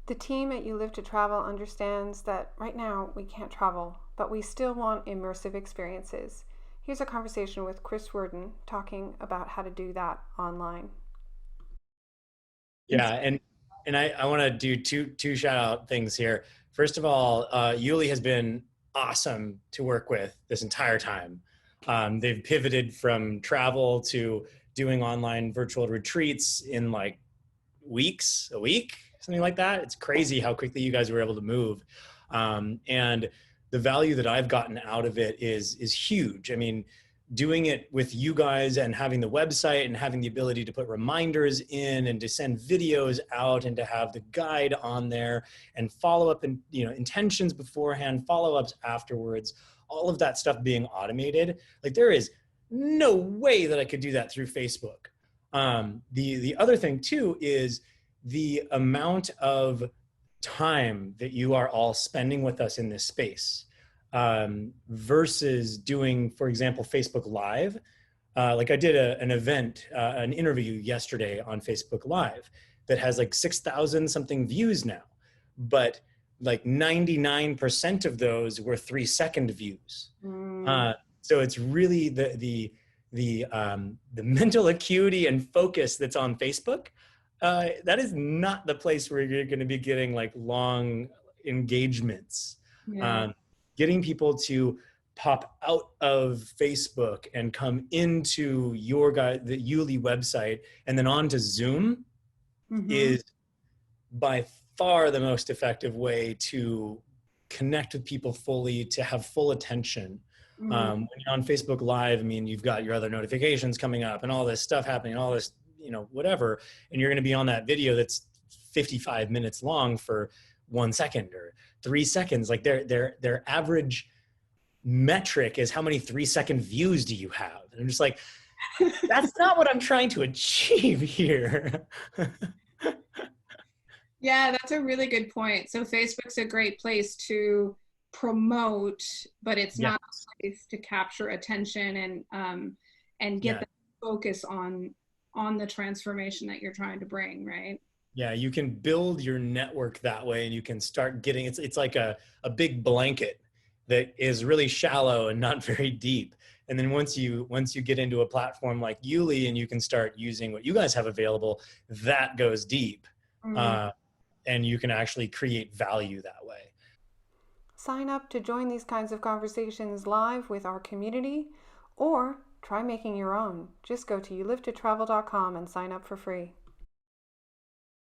The team at You Live to Travel understands that right now we can't travel, but we still want immersive experiences. Here's a conversation with Chris Wurden talking about how to do that online. Yeah, and I want to do two shout out things here. First of all, YouLi has been awesome to work with this entire time. They've pivoted from travel to doing online virtual retreats in like weeks, a week, something like that. It's crazy how quickly you guys were able to move, and the value that I've gotten out of it is huge. I mean, doing it with you guys and having the website and having the ability to put reminders in and to send videos out and to have the guide on there and follow up and intentions beforehand, follow-ups afterwards, all of that stuff being automated. Like there is no way that I could do that through Facebook. The other thing too is the amount of time that you are all spending with us in this space, versus doing, for example, Facebook Live. Like I did an event, an interview yesterday on Facebook Live that has like 6,000 something views now, but like 99% of those were 3-second views. So it's really the mental acuity and focus that's on Facebook. That is not the place where you're going to be getting like long engagements. Yeah. Getting people to pop out of Facebook and come into the YouLi website and then onto Zoom is by far the most effective way to connect with people fully, to have full attention. When you're on Facebook Live, I mean, you've got your other notifications coming up and all this stuff happening, all this, whatever, and you're going to be on that video that's 55 minutes long for 1 second or 3 seconds. Like their average metric is how many 3-second views do you have? And I'm just like, that's not what I'm trying to achieve here. Yeah, that's a really good point. So Facebook's a great place to promote, but it's Yeah. not a place to capture attention and get Yeah. the focus on the transformation that you're trying to bring, right? Yeah, you can build your network that way, and you can start getting it's like a big blanket that is really shallow and not very deep. And then once you get into a platform like YouLi and you can start using what you guys have available, that goes deep. And you can actually create value that way. Sign up to join these kinds of conversations live with our community or try making your own. Just go to youlivetotravel.com and sign up for free.